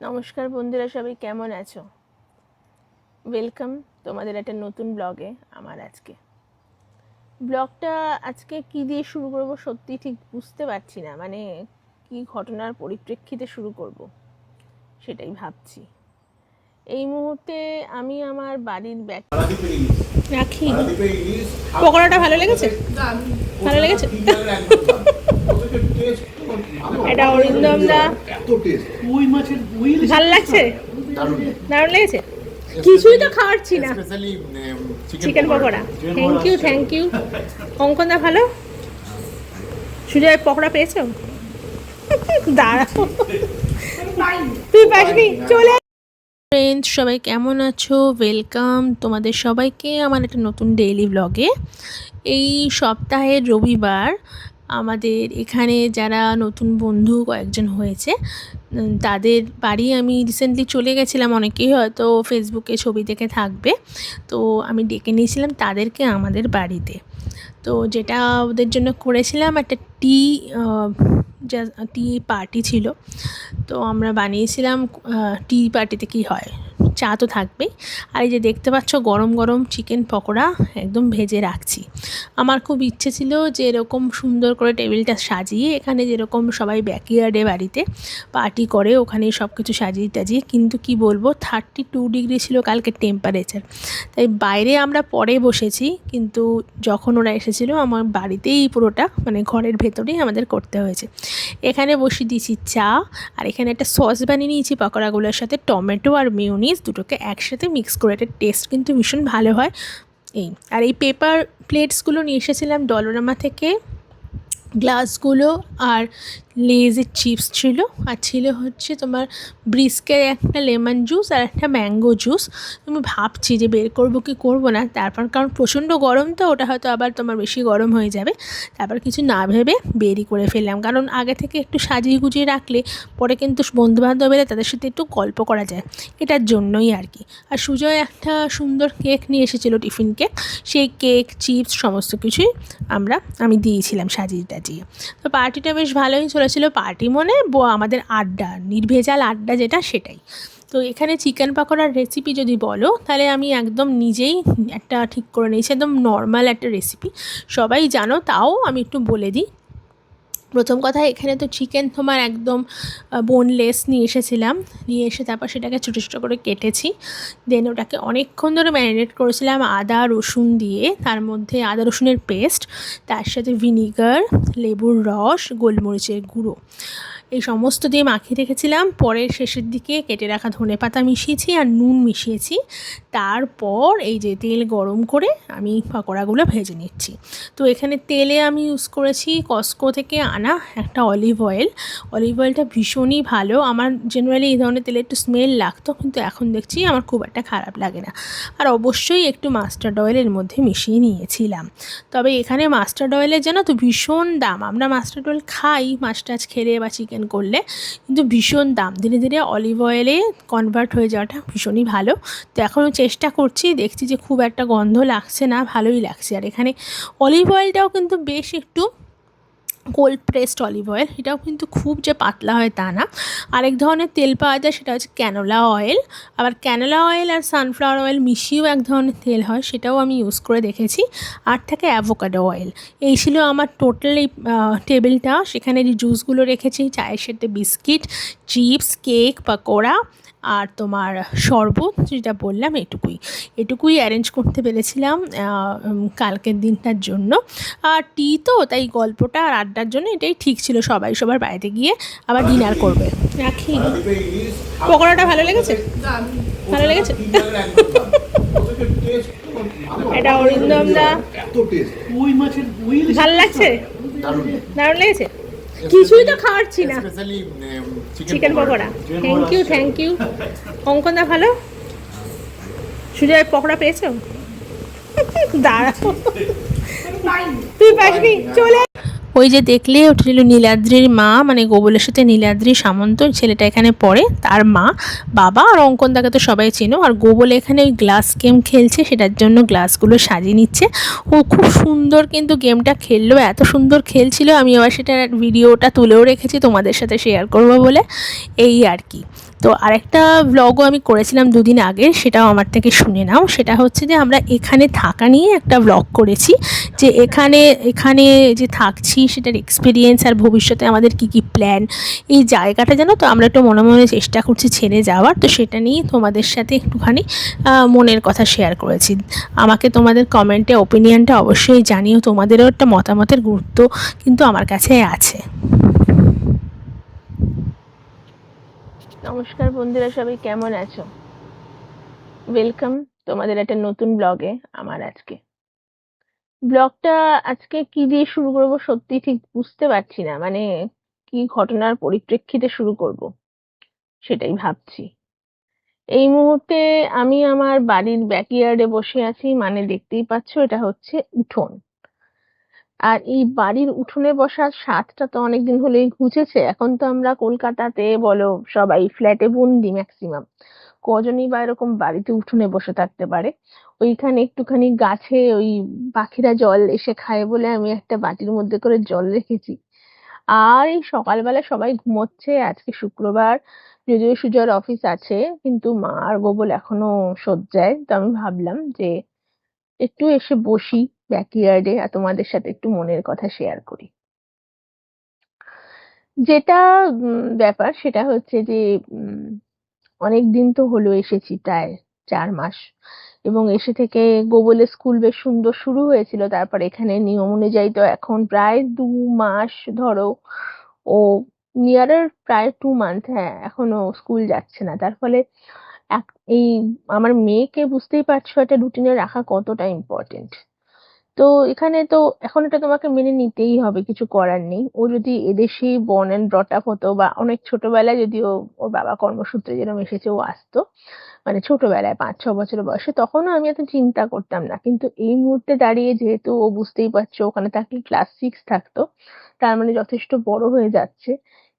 নমস্কার বন্ধুরা, সবাই কেমন আছো? ওয়েলকাম তোমাদের একটা নতুন ব্লগে। আমার ব্লগটা আজকে কি দিয়ে শুরু করব সত্যি ঠিক বুঝতে পারছি না, মানে কি ঘটনার পরিপ্রেক্ষিতে শুরু করব সেটাই ভাবছি। এই মুহূর্তে আমি আমার বাড়ির ব্যাগ রাখি। পকোড়াটা ভালো লেগেছে? ভালো লেগেছে? এটা অরিন্দম দা, ভালো লাগছে? দারুণ লেগেছে? কিছুই তো খাওয়াচ্ছি না। Chicken pakora, thank you. Ankan দা ভালো? সুজয় পকোড়া পেয়েছো? দাঁড়াও, তুই পাসনি, চলে। ফ্রেন্ডস, সবাই কেমন আছো? ওয়েলকাম তোমাদের সবাইকে আমার একটা নতুন ডেইলি ব্লগে। এই সপ্তাহের রবিবার আমাদের এখানে যারা নতুন বন্ধু কয়েকজন হয়েছে তাদের বাড়ি আমি রিসেন্টলি চলে গেছিলাম। অনেকেই হয়তো ফেসবুকে ছবি দেখে থাকবে, তো আমি ডেকে নিয়েছিলাম তাদেরকে আমাদের বাড়িতে। তো যেটা ওদের জন্য করেছিলাম, একটা টি পার্টি ছিল। তো আমরা বানিয়েছিলাম, টি পার্টিতে কি হয়, চা তো থাকবেই। আর এই যে দেখতে পাচ্ছ গরম গরম চিকেন পকোড়া একদম ভেজে রাখছি। আমার খুব ইচ্ছে ছিল যে এরকম সুন্দর করে টেবিলটা সাজিয়ে, এখানে যেরকম সবাই ব্যাকইয়ার্ডে বাড়িতে পার্টি করে ওখানে সব কিছু সাজিয়ে টাজিয়ে, কিন্তু কি বলবো 32 ডিগ্রি ছিল কালকে টেম্পারেচার। তাই বাইরে আমরা পরে বসেছি, কিন্তু যখন ওরা এসেছিল আমার বাড়িতেই পুরোটা, মানে ঘরের ভেতরেই আমাদের করতে হয়েছে। এখানে বসিয়ে দিয়েছি চা, আর এখানে একটা সস বানিয়ে নিয়েছি পকোড়াগুলোর সাথে, টমেটো আর মিউনিস দুটোকে একসাথে মিক্স করে। একটা টেস্ট কিন্তু ভীষণ ভালো হয়। আর এই পেপার প্লেটসগুলো নিয়ে এসেছিলাম ডলোরামা থেকে, গ্লাসগুলো, আর লেজের চিপস ছিল, আর ছিল হচ্ছে তোমার ব্রিস্কের একটা লেমন জুস আর একটা ম্যাঙ্গো জুস। আমি ভাবছি যে বের করবো কি করবো না, তারপর কারণ প্রচণ্ড গরম, তো ওটা হয়তো আবার তোমার বেশি গরম হয়ে যাবে। তারপর কিছু না ভেবে বেরই করে ফেললাম, কারণ আগে থেকে একটু সাজিয়ে গুজিয়ে রাখলে পরে কিন্তু বন্ধুবান্ধব এলে তাদের সাথে একটু গল্প করা যায়, এটার জন্যই আর কি। আর সুজয় একটা সুন্দর কেক নিয়ে এসেছিলো, টিফিন কেক। সেই কেক, চিপস সমস্ত কিছুই আমি দিয়েছিলাম সাজিয়ে টাজিয়ে। তো পার্টিটা বেশ ভালোই চলেছিল। পার্টি মনে আমাদের আড্ডা, নির্ভেজাল আড্ডা যেটা, সেটাই। তো এখানে চিকেন পকোড়ার রেসিপি যদি বলো, তাহলে আমি একদম নিজেই একটা ঠিক করে নিয়েছি, একদম নর্মাল একটা রেসিপি, সবাই জানো, তাও আমি একটু বলে দিই। প্রথম কথা, এখানে তো চিকেন তোমার একদম বোনলেস নিয়ে এসেছিলাম, নিয়ে এসে তারপর সেটাকে ছোটো ছোটো করে কেটেছি। দেন ওটাকে অনেকক্ষণ ধরে ম্যারিনেট করেছিলাম আদা রসুন দিয়ে, তার মধ্যে আদা রসুনের পেস্ট, তার সাথে ভিনিগার, লেবুর রস, গোলমরিচের গুঁড়ো, এই সমস্ত দিয়ে মাখিয়ে রেখেছিলাম। পরের শেষের দিকে কেটে রাখা ধনেপাতা মিশিয়েছি আর নুন মিশিয়েছি। তারপর এই যে তেল গরম করে আমি পকোড়াগুলো ভেজে নিচ্ছি। তো এখানে তেলে আমি ইউজ করেছি কস্কো থেকে আনা একটা অলিভ অয়েলটা ভীষণই ভালো। আমার জেনারেলি এই ধরনের তেলে একটু স্মেল লাগতো, কিন্তু এখন দেখছি আমার খুব একটা খারাপ লাগে না। আর অবশ্যই একটু মাস্টার্ড অয়েলের মধ্যে মিশিয়ে নিয়েছিলাম। তবে এখানে মাস্টার্ড অয়েলের যেন তো ভীষণ দাম। আমরা মাস্টার্ড অয়েল খাই মাছ টাছ খেলে বা চিকেন করলে, কিন্তু ভীষণ দাম। ধীরে ধীরে অলিভ অয়েলে কনভার্ট হয়ে যাওয়াটা ভীষণই ভালো। তো এখনও চেষ্টা করছি, দেখছি যে খুব একটা গন্ধ লাগছে না, ভালোই লাগছে। আর এখানে অলিভ অয়েলটাও কিন্তু বেশ একটু কোল্ড প্রেসড অলিভ অয়েল, এটাও কিন্তু খুব যে পাতলা হয় তা না। আরেক ধরনের তেল পাওয়া যায়, সেটা হচ্ছে ক্যানোলা অয়েল। আবার ক্যানোলা অয়েল আর সানফ্লাওয়ার অয়েল মিশিয়েও এক ধরনের তেল হয়, সেটাও আমি ইউজ করে দেখেছি। আর থাকে অ্যাভোকাডো অয়েল। এই ছিল আমার টোটাল এই টেবিলটা। সেখানে যে জুসগুলো রেখেছি, চায়ের সাথে বিস্কিট, চিপস, কেক, পকোড়া আর তোমার শরবত, যেটা বললাম এটুকুই অ্যারেঞ্জ করতে পেরেছিলাম কালকের দিনটার জন্য। আর টি তো, তাই গল্পটা আর আড্ডার জন্য এটাই ঠিক ছিল। সবাই সবার বাড়িতে গিয়ে আবার ডিনার করবে। রাখি। পকোড়াটা ভালো লেগেছে? ভালো লেগেছে? এটা অরিন্দম দা, ভালো লাগছে? দারুণ লেগেছে? কিছুই তো খাওয়াচ্ছি না। Chicken pakora, thank you. Ankan দা ভালো? সুজয় পকোড়া পেয়েছো? দাঁড়াও, তুই পাসনি, চলে। ওই যে দেখলে ওটা ছিল নীলাদ্রির মা, মানে গোবলের সাথে নীলাদ্রি সামন্ত ছেলেটা এখানে পড়ে, তার মা, বাবা। আর অঙ্কনদাকে তো সবাই চেনো। আর গোবল এখানে ওই গ্লাস গেম খেলছে, সেটার জন্য গ্লাসগুলো সাজিয়ে নিচ্ছে। ও খুব সুন্দর কিন্তু গেমটা খেললো, এত সুন্দর খেলছিল। আমি আবার সেটার ভিডিওটা তুলেও রেখেছি তোমাদের সাথে শেয়ার করবো বলে, এই আর কি। তো আরেকটা ব্লগও আমি করেছিলাম দুদিন আগে, সেটাও আমার থেকে শুনে নাও। সেটা হচ্ছে যে আমরা এখানে থাকা নিয়ে একটা ব্লগ করেছি, যে এখানে এখানে যে থাকছি সেটার এক্সপিরিয়েন্স আর ভবিষ্যতে আমাদের কি কি প্ল্যান। এই জায়গাটা জানো তো আমরা একটু মনে মনে চেষ্টা করছি ছেড়ে যাওয়ার, তো সেটা নিয়ে তোমাদের সাথে একটুখানি মনের কথা শেয়ার করেছি। আমাকে তোমাদের কমেন্টে ওপিনিয়নটা অবশ্যই জানিও, তোমাদেরও একটা মতামতের গুরুত্ব কিন্তু আমার কাছে আছে। নমস্কার বন্ধুরা, সবাই কেমন আছো? ওয়েলকাম তোমাদের একটা নতুন ব্লগে। আমার ব্লগটা আজকে কি দিয়ে শুরু করব সত্যি ঠিক বুঝতে পারছি না, মানে কি ঘটনার পরিপ্রেক্ষিতে শুরু করব সেটাই ভাবছি। এই মুহূর্তে আমি আমার বাড়ির ব্যাকইয়ার্ডে বসে আছি, মানে দেখতেই পাচ্ছ এটা হচ্ছে উঠোন। আর এই বাড়ির উঠোনে বসার স্বাদটা তো অনেকদিন হলেই ঘুচেছে। এখন তো আমরা কলকাতাতে বলো সবাই ফ্ল্যাটে বন্দি ম্যাক্সিমাম। কজনই বা এরকম বাড়িতে উঠোনে বসে থাকতে পারে? ওইখানে একটুখানি গাছে ওই পাখিরা জল এসে খায় বলে আমি একটা বাটির মধ্যে করে জল রেখেছি। আর এই সকালবেলা সবাই ঘুমোচ্ছে, আজকে শুক্রবার, যদিও সুজয়ের অফিস আছে, কিন্তু মা আর গোবল এখনো শয্যায়। তো আমি ভাবলাম যে একটু এসে বসি ব্যাকইয়ার্ডে আর তোমাদের সাথে একটু মনের কথা শেয়ার করি। যেটা ব্যাপার সেটা হচ্ছে যে উম, অনেকদিন তো হলো এসেছি, প্রায় 4 মাস। এবং এসে থেকে গোবলের স্কুল বেশ সুন্দর শুরু হয়েছিল, তারপর এখানে নিয়ম অনুযায়ী তো এখন প্রায় 2 মাস ধরো ও, নিয়ারার প্রায় 2 মান্থ, হ্যাঁ, এখনো স্কুল যাচ্ছে না। তার ফলে এই আমার মেয়েকে বুঝতেই পারছো একটা রুটিনে রাখা কতটা ইম্পর্টেন্ট। তো এখানে তো এখন এটা তোমাকে মেনে নিতেই হবে, কিছু করার নেই। ও যদি এদেশেই বর্ন অ্যান্ড ব্রট আপ হতো, বা অনেক ছোটবেলায় যদিও ওর বাবা কর্মসূত্রে যেরকম এসেছে ও আসতো, মানে ছোটবেলায় 5-6 বছর বয়সে, তখনও আমি এত চিন্তা করতাম না। কিন্তু এই মুহূর্তে দাঁড়িয়ে যেহেতু ও বুঝতেই পারছো ওখানে থাকলে ক্লাস 6 থাকতো, তার মানে যথেষ্ট বড় হয়ে যাচ্ছে।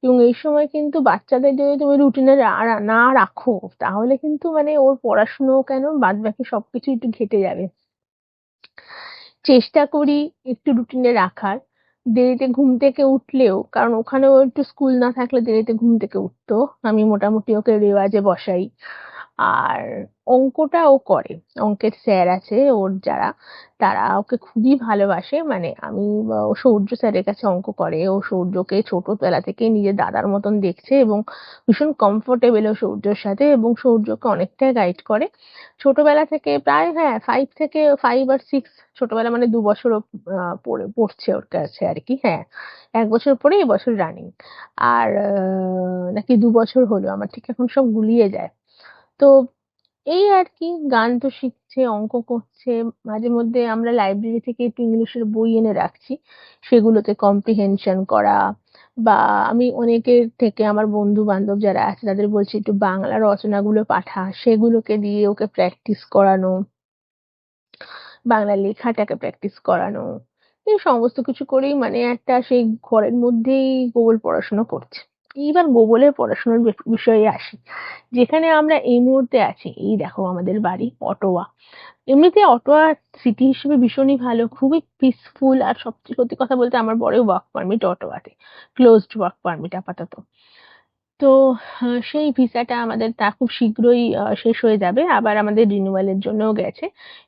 এবং এই সময় কিন্তু বাচ্চাদের যদি তুমি রুটিনে না রাখো, তাহলে কিন্তু মানে ওর পড়াশুনো কেন বাদ বাকি সবকিছু একটু ঘেটে যাবে। চেষ্টা করি একটু রুটিনে রাখার। দেরিতে ঘুম থেকে উঠলেও, কারণ ওখানেও একটু স্কুল না থাকলে দেরিতে ঘুম থেকে উঠতো, আমি মোটামুটি ওকে রেওয়াজে বসাই। আর অঙ্কটা ও করে। অঙ্কের স্যার আছে ওর যারা, তারা ওকে খুবই ভালোবাসে। মানে আমি ও সৌর্য স্যারের কাছে অঙ্ক করে। ও সৌর্যকে ছোটবেলা থেকে নিজের দাদার মতন দেখছে এবং ভীষণ কমফোর্টেবল ও সৌর্যর সাথে, এবং সৌর্যকে অনেকটাই গাইড করে ছোটবেলা থেকে। প্রায় হ্যাঁ 5 আর 6, ছোটবেলা মানে 2 বছর ও পড়ছে ওর কাছে আর কি। হ্যাঁ, 1 বছর পরে এবছর রানিং। আর নাকি 2 বছর হলো, আমার ঠিক এখন সব গুলিয়ে যায়। তো এই আর কি, গান তো শিখছে, অঙ্ক করছে। মাঝে মধ্যে আমরা লাইব্রেরি থেকে একটু ইংলিশের বই এনে রাখছি, সেগুলোতে কম্প্রিহেনশন করা। বা আমি অনেকের থেকে, আমার বন্ধু বান্ধব যারা আছে তাদের বলছি একটু বাংলা রচনাগুলো পাঠা, সেগুলোকে দিয়ে ওকে প্র্যাকটিস করানো, বাংলা লেখাটাকে প্র্যাকটিস করানো। এই সমস্ত কিছু করেই মানে একটা সেই ঘরের মধ্যেই গোবল পড়াশোনা করছে। এইবার গোবলের পড়াশোনার বিষয়ে আসি। যেখানে আমরা এই মুহূর্তে আছি, এই দেখো আমাদের বাড়ি অটোয়া। এমনিতে অটোয়া সিটি হিসেবে ভীষণই ভালো, খুবই পিসফুল। আর সবচেয়ে সত্যি কথা বলতে আমার বরের ওয়ার্ক পারমিট অটোয়াতে, ক্লোজড ওয়ার্ক পারমিট আপাতত। তো সেই ভিসাটা আমাদের তা খুব শীঘ্রই শেষ হয়ে যাবে, আবার আমাদের রিনিউয়ালের জন্যও গেছে।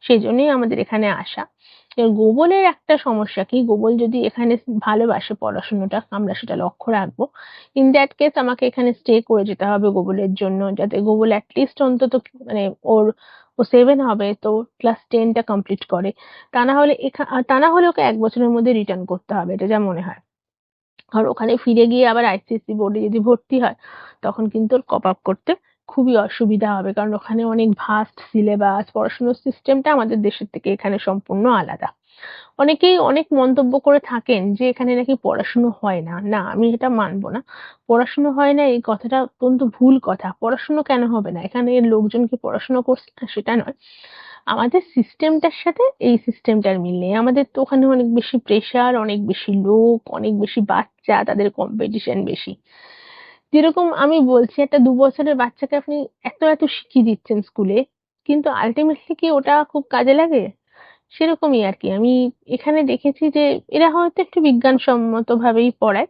সেই জন্যই আমাদের এখানে আসা। এবার গোবলের একটা সমস্যা কি, গোবল যদি এখানে ভালোবাসে পড়াশোনাটা, আমরা সেটা লক্ষ্য রাখবো। ইন দ্যাট কেস আমাকে এখানে স্টে করে যেতে হবে গোবলের জন্য, যাতে গোবল অ্যাটলিস্ট অন্তত মানে ওর, ও 7 হবে তো ক্লাস 10টা কমপ্লিট করে। তা না হলে ওকে 1 বছরের মধ্যে রিটার্ন করতে হবে, এটা যা মনে হয়। আর ওখানে ফিরে গিয়ে আবার আইসিএসসি বোর্ডে যদি ভর্তি হয়, তখন কিন্তু ওর কপ আপ করতে খুবই অসুবিধা হবে, কারণ ওখানে অনেক ভাস্ট সিলেবাস, পড়াশোনার সিস্টেমটা আমাদের দেশের থেকে এখানে সম্পূর্ণ আলাদা। অনেকেই অনেক মন্তব্য করে থাকেন যে এখানে নাকি পড়াশুনো হয় না। না, আমি এটা মানবো না। পড়াশুনো হয় না এই কথাটা অত্যন্ত ভুল কথা। পড়াশুনো কেন হবে না? এখানে লোকজন কি পড়াশুনো করছে না সেটা নয়। আমাদের সিস্টেমটার সাথে এই সিস্টেমটার মিল নেই। আমাদের তো ওখানে অনেক বেশি প্রেশার, অনেক বেশি লোক, অনেক বেশি বাচ্চা, তাদের কম্পিটিশন বেশি। যেরকম আমি বলছি, একটা 2 বছরের বাচ্চাকে আপনি এত এত শিখিয়ে দিচ্ছেন স্কুলে, কিন্তু আলটিমেটলি কি ওটা খুব কাজে লাগে? সেরকমই আর কি। আমি এখানে দেখেছি যে এরা হয়তো একটু বিজ্ঞানসম্মত ভাবেই পড়ায়,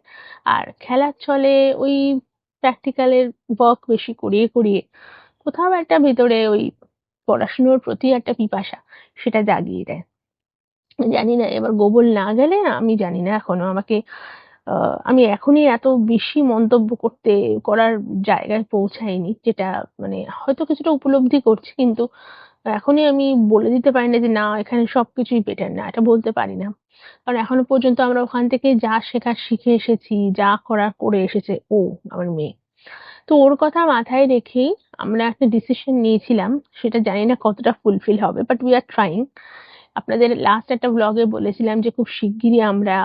আর খেলার ছলে ওই প্র্যাকটিক্যালের ওয়ার্ক বেশি করিয়ে করিয়ে কোথাও একটা ভেতরে ওই পড়াশুনোর প্রতি একটা পিপাসা সেটা জাগিয়ে দেয়। জানি না এবার গোবল না গেলে আমি জানি না এখনো আমাকে আমি এখনই এত বেশি মন্তব্য করার জায়গায় পৌঁছাইনি, যেটা মানে হয়তো কিছুটা উপলব্ধি করছি, কিন্তু এখনই আমি বলে দিতে পারি না যে না এখানে সবকিছুই বেটার না, এটা বলতে পারি না। কারণ এখনো পর্যন্ত আমরা ওখান থেকে যা শেখার শিখে এসেছি, যা করার করে এসেছে ও, আমার মেয়ে। তো ওর কথা মাথায় রেখেই আমরা একটা ডিসিশন নিয়েছিলাম। সেটা জানি না কতটা ফুলফিল হবে, বাট উই আর ট্রাইং। আপনাদের লাস্ট একটা ব্লগে বলেছিলাম যে খুব শিগগিরই আমরা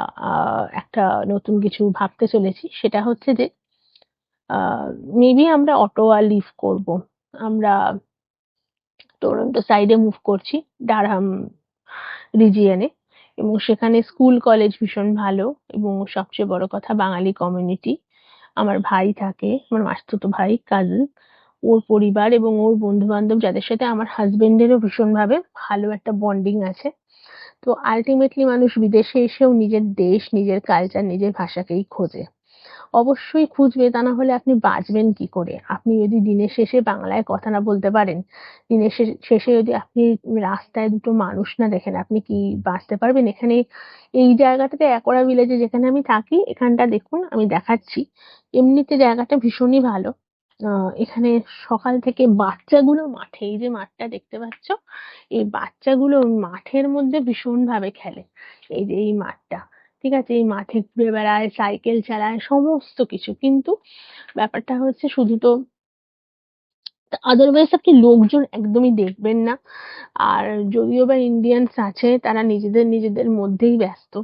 একটা নতুন কিছু ভাবতে চলেছি। সেটা হচ্ছে যে আ মেবি আমরা অটোয়া লিভ করব। আমরা টরন্টো সাইডে মুভ করছি, ডারহাম রিজিয়নে, এবং সেখানে স্কুল কলেজ ভীষণ ভালো, এবং সবচেয়ে বড় কথা বাঙালি কমিউনিটি। আমার ভাই থাকে, আমার মাসতুতো ভাই, কাজিন, ওর পরিবার এবং ওর বন্ধু-বান্ধব যাদের সাথে আমার হাসব্যান্ডেরও ভীষণভাবে ভালো একটা বন্ডিং আছে। তো আল্টিমেটলি মানুষ বিদেশে এসেও নিজের দেশ, নিজের কালচার, নিজের ভাষাকেই খোঁজে। অবশ্যই খুঁজবে, তা না হলে আপনি বাঁচবেন কি করে? আপনি যদি দিনের শেষে বাংলায় কথা না বলতে পারেন, দিনের শেষে যদি আপনি রাস্তায় দুটো মানুষ না দেখেন, আপনি কি বাঁচতে পারবেন? এখানে এই জায়গাটাতে একরা ভিলেজে যেখানে আমি থাকি, এখানটা দেখুন আমি দেখাচ্ছি। এমনিতে জায়গাটা ভীষণই ভালো। আ এখানে সকাল থেকে বাচ্চাগুলো মাঠে, এই যে মাঠটা দেখতে পাচ্ছ? এই বাচ্চাগুলো মাঠের মধ্যে ভীষণভাবে খেলে। এই যে এই মাঠটা। ঠিক আছে? এই মাঠে ঘুরে বেড়ায়, সাইকেল চালায়, সমস্ত কিছু। কিন্তু ব্যাপারটা হচ্ছে শুধু তো আদারওয়াইজ আপনি লোকজন একদমই দেখবেন না। আর যদিও বা ইন্ডিয়ানস আছে, তারা নিজেদের মধ্যেই ব্যস্ত।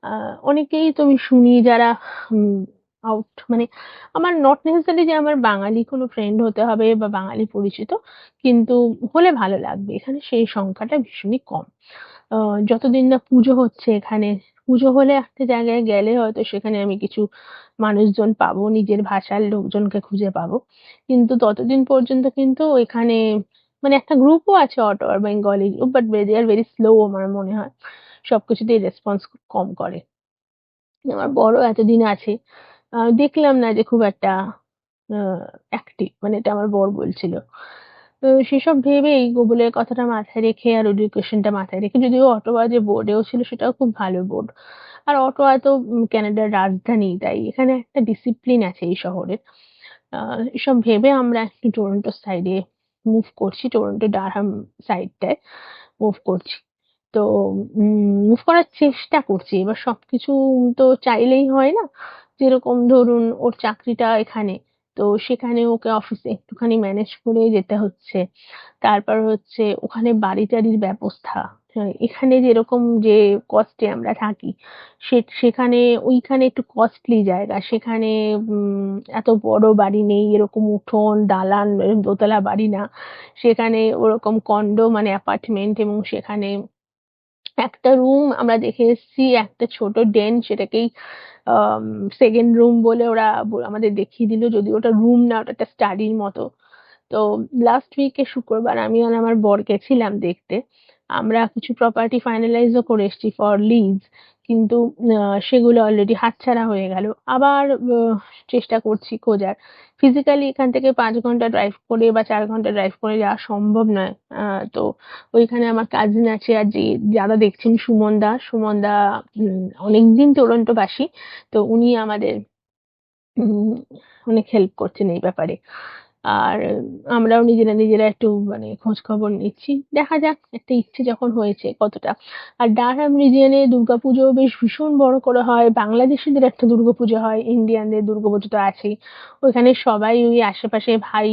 আ অনেকেই তো আমি শুনি যারা হুম মানে আমার নট নেসেসারি যে আমার বাঙালি কোনো ফ্রেন্ড হতে হবে বা বাঙালি পরিচিত, কিন্তু হলে ভালো লাগবে। এখানে সেই সংখ্যাটা ভীষণই কম। আ যতদিন না পুজো হচ্ছে এখানে, পুজো হলে একটা জায়গায় গেলে হয়তো সেখানে আমি কিছু মানুষজন পাবো, নিজের ভাষার লোকজনকে খুঁজে পাবো। কিন্তু ততদিন পর্যন্ত কিন্তু এখানে মানে একটা গ্রুপও আছে অটোয়ার Bengali group, but they are very slow আমার মনে হয়। সবকিছুতেই রেসপন্স খুব কম করে। আমার বড় এতদিন আছে। দেখলাম না যে খুব একটা আ অ্যাক্টিভ, মানে এটা আমার বর বলছিল। তো সেসব ভেবেই গুগলের কথাটা মাথায় রেখে আর এডুকেশনটা মাথায় রেখে, যদিও অটোয়া যে বোর্ডেও ছিল সেটাও খুব ভালো বোর্ড। আর অটোয়া তো ক্যানাডার রাজধানী, তাই এখানে একটা ডিসিপ্লিন আছে এই শহরের। আ এসব ভেবে আমরা একটু টরন্টো সাইডে মুভ করছি। টরন্টো ডারহাম সাইডটায় মুভ করছি। তো মুভ করার চেষ্টা করছি। এবার সবকিছু তো চাইলেই হয় না। যেরকম ধরুন ওর চাকরিটা এখানে। তো সেখানে ওকে অফিসে একটুখানি ম্যানেজ করে যেতে হচ্ছে। তারপর হচ্ছে ওখানে বাড়ি-টাড়ির ব্যবস্থা। এখানে যেরকম যে কস্টে আমরা থাকি, সেখানে ওইখানে একটু কস্টলি জায়গা। সেখানে এত বড় বাড়ি নেই, এরকম উঠোন, দালান, দোতলা বাড়ি না। সেখানে ওরকম কন্ডো মানে অ্যাপার্টমেন্ট, এবং সেখানে একটা রুম আমরা দেখে এসেছি, একটা ছোট ডেন, সেটাকেই আম 2nd রুম বলে ওরা আমাদের দেখিয়ে দিল। যদিও ওটা রুম না, ওটা একটা স্টাডির মতো। তো লাস্ট উইকে শুক্রবার আমি আর আমার বর গেছিলাম দেখতে। আমরা কিছু প্রপার্টি ফাইনালাইজ ও করে এসেছি ফর লিজ। কিন্তু আ সেগুলো অলরেডি হাতছাড়া হয়ে গেল। আবার চেষ্টা করছি খোঁজার। ফিজিক্যালি এখান থেকে ৫ ঘন্টা ড্রাইভ করে বা ৪ ঘন্টা ড্রাইভ করে যাওয়া সম্ভব নয়। তো ওইখানে আমার কাজিন আছে, আর যে যারা দেখছেন সুমন দা অনেকদিন টরন্টোবাসী। তো উনি আমাদের উম অনেক হেল্প করছেন এই ব্যাপারে। আর আমরাও নিজেরা একটু মানে খোঁজখবর নিচ্ছি। দেখা যাক, একটা ইচ্ছে যখন হয়েছে কতটা। আর ডারহাম রিজিয়নে দুর্গাপুজো বেশ ভীষণ বড় করে হয়। বাংলাদেশীদের একটা দুর্গাপুজো হয়, ইন্ডিয়ানদের দুর্গাপুজো তো আছেই। ওইখানে সবাই ওই আশেপাশে ভাই,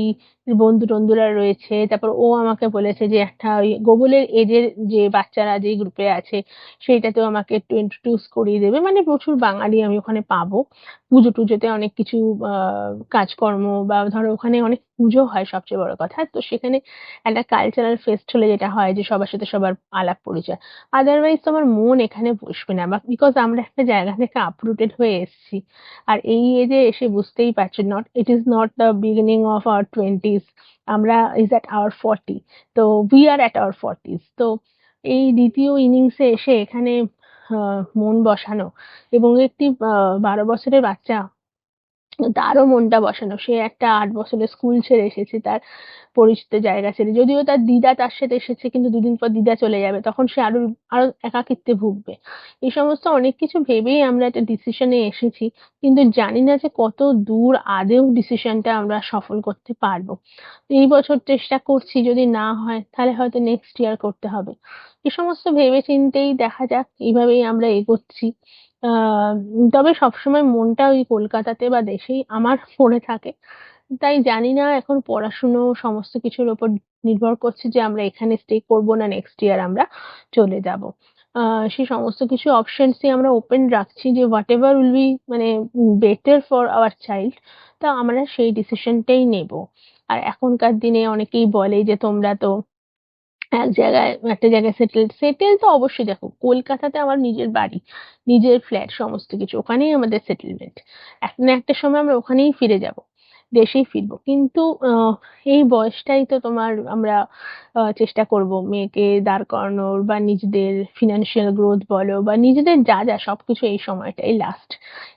বন্ধু-টন্ধুরা রয়েছে। তারপর ও আমাকে বলেছে যে একটা ওই গোকুলের এজের যে বাচ্চারা যেই গ্রুপে আছে, সেইটাতেও আমাকে একটু ইন্ট্রোডিউস করিয়ে দেবে। মানে প্রচুর বাঙালি আমি ওখানে পাবো। পুজো-টুজোতে অনেক কিছু আ কাজকর্ম, বা ধরো ওখানে অনেক পুজো হয় সবচেয়ে বড় কথা। তো সেখানে একটা কালচারাল ফেস্ট হলে যেটা হয় যে সবার সাথে সবার আলাপ পরিচয়। আদারওয়াইজ তো আমার মন এখানে বসবে না, বিকজ আমরা একটা জায়গা থেকে uprooted হয়ে এসেছি। আর এই এজে এসে বুঝতেই পারছেন, it is not the beginning of our 20s, আমরা is at our 40, তো we are at our 40s। তো এই ২য় ইনিংসে এসে এখানে মন বসানো, এবং একটি ১২ বছরের বাচ্চা তারও মনটা বসানো। সে একটা ৮ বছরের স্কুল ছেড়ে এসেছে তার পরিচিত জায়গা ছেড়ে। যদিও তার দিদা তার সাথে এসেছে, কিন্তু দুদিন পর দিদা চলে যাবে। তখন সে আরো একাকিত্বে ভুগবে। এই সমস্ত অনেক কিছু ভেবেই আমরা একটা ডিসিশনে এসেছি। কিন্তু জানি না যে কত দূর আদৌ ডিসিশনটা আমরা সফল করতে পারবো। এই বছর চেষ্টা করছি, যদি না হয় তাহলে হয়তো নেক্সট ইয়ার করতে হবে। এ সমস্ত ভেবে চিন্তেই দেখা যাক, এইভাবেই আমরা এগোচ্ছি। আ তবে সবসময় মনটা ওই কলকাতাতে বা দেশেই আমার পড়ে থাকে। তাই জানি না, এখন পড়াশুনো সমস্ত কিছুর উপর নির্ভর করছে যে আমরা এখানে স্টে করব না নেক্সট ইয়ার আমরা চলে যাব। আ সেই সমস্ত কিছু অপশনসই আমরা ওপেন রাখছি যে হোয়াটএভার উইল বি মানে বেটার ফর আওয়ার চাইল্ড, তা আমরা সেই ডিসিশনটাই নেব। আর এখনকার দিনে অনেকেই বলে যে তোমরা তো একটা জায়গায় সেটেল তো অবশ্যই। দেখো, কলকাতাতে আমার নিজের বাড়ি, নিজের ফ্ল্যাট সমস্ত কিছু। ওখানেই আমাদের সেটেলমেন্ট। একটা না একটা সময় আমরা ওখানেই ফিরে যাব। দেশেই ফিরবো। কিন্তু এই বয়সটাই তো আমরা চেষ্টা করব মেয়েকে দাঁড় করানোর, বা নিজেদের ফিন্যান্সিয়াল গ্রোথ বলো বা নিজেদের যা সবকিছু এই সময়টাই লাস্ট।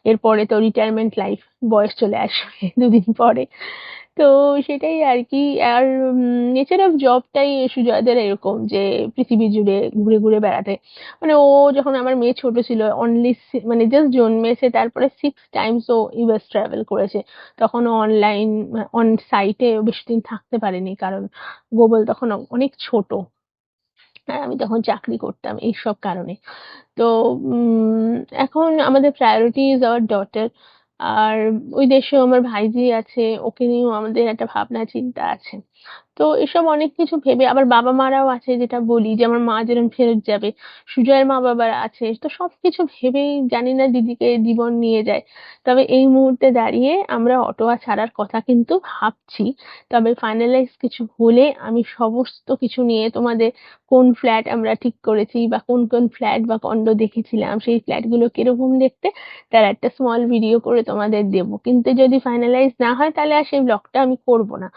এরপরে তো রিটায়ারমেন্ট লাইফ, বয়স চলে আসবে ২ দিন পরে। তো সেটাই আরকি। আর নেচার অফ জবটাই সুজয়দের এরকম যে পৃথিবী জুড়ে ঘুরে বেড়াতে। মানে ও যখন আমার মেয়ে ছোট ছিল, অনলি মানে জাস্ট জন্মেছে, তারপরে 6 টাইমস ও ইউএস ট্রাভেল করেছে। তখন ও অন সাইটে বেশিদিন থাকতে পারেনি। কারণ গোবল তখন অনেক ছোট। আর আমি তখন চাকরি করতাম এইসব কারণে। তো উম এখন আমাদের প্রায়োরিটি ইজ আওয়ার ডটার। আর ওই দেশেও আমার ভাইঝি আছে, ওকে নিয়েও আমাদের একটা ভাবনা চিন্তা আছে। তো এসব অনেক কিছু ভেবে আবার বাবা-মারাও আছে, যেটা বলি যে আমার মা যেরকম ফেরত যাবে, সুজয়ের মা-বাবারা আছে। তো সবকিছু ভেবেই জানি না দিদিকে জীবন নিয়ে যায়। তবে এই মুহূর্তে দাঁড়িয়ে আমরা অটোয়া ছাড়ার কথা কিন্তু ভাবছি। তবে ফাইনালাইজ কিছু হলে আমি সমস্ত কিছু নিয়ে তোমাদের, কোন ফ্ল্যাট আমরা ঠিক করেছি বা কোন ফ্ল্যাট বা কন্ডো দেখেছিলাম, সেই ফ্ল্যাটগুলো কিরকম দেখতে, তার একটা স্মল ভিডিও করে তোমাদের দেব। কিন্তু যদি ফাইনালাইজ না হয় তাহলে আর সেই ব্লগটা আমি করব না।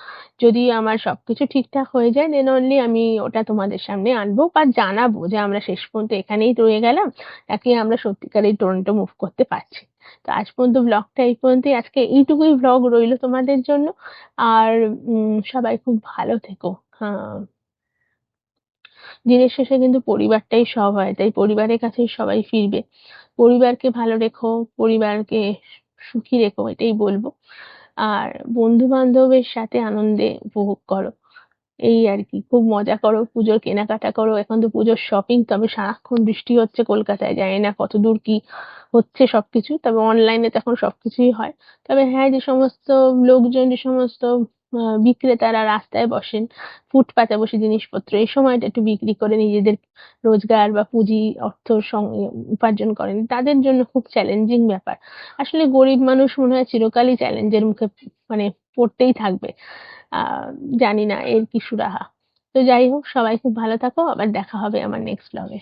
যদি আমার সবকিছু ঠিকঠাক হয়ে যায় দেন অনলি আমি ওটা তোমাদের সামনে আনবো বা জানাবো যে আমরা শেষ পর্যন্ত এখানেই রয়ে গেলাম, নাকি আমরা সত্যিকারের টরন্টো মুভ করতে পারছি। তো আজ পর্যন্ত ব্লগটা এই পর্যন্তই। আজকে এইটুকুই ব্লগ রইলো তোমাদের জন্য। আর সবাই খুব ভালো থেকো। হ্যাঁ, দিনের শেষে কিন্তু পরিবারটাই সব হয়। তাই পরিবারের কাছেই সবাই ফিরবে। পরিবারকে ভালো রেখো, পরিবারকে সুখী রেখো, এটাই বলবো। আর বন্ধু-বান্ধবের সাথে আনন্দে উপভোগ করো। এই আরকি। খুব মজা করো, পুজোর কেনাকাটা করো। এখন তো পুজোর শপিং, তবে সারাক্ষণ বৃষ্টি হচ্ছে কলকাতায়। জানি না কতদূর কি হচ্ছে সবকিছু। তবে অনলাইনে তো এখন সবকিছুই হয়। তবে হ্যাঁ, যে সমস্ত লোকজন, যে সমস্ত বিক্রেতারা রাস্তায় বসেন, ফুটপাতে বসে জিনিসপত্র এই সময়টা একটু বিক্রি করে নিজেদের রোজগার বা পুঁজি অর্থ উপার্জন করেন, তাদের জন্য খুব চ্যালেঞ্জিং ব্যাপার। আসলে গরিব মানুষ মনে হয় চিরকালই চ্যালেঞ্জের মুখে মানে পড়তেই থাকবে। আ জানি না এর কি সুরাহা। তো যাই হোক, সবাই খুব ভালো থাকো। আবার দেখা হবে আমার নেক্সট ব্লগে।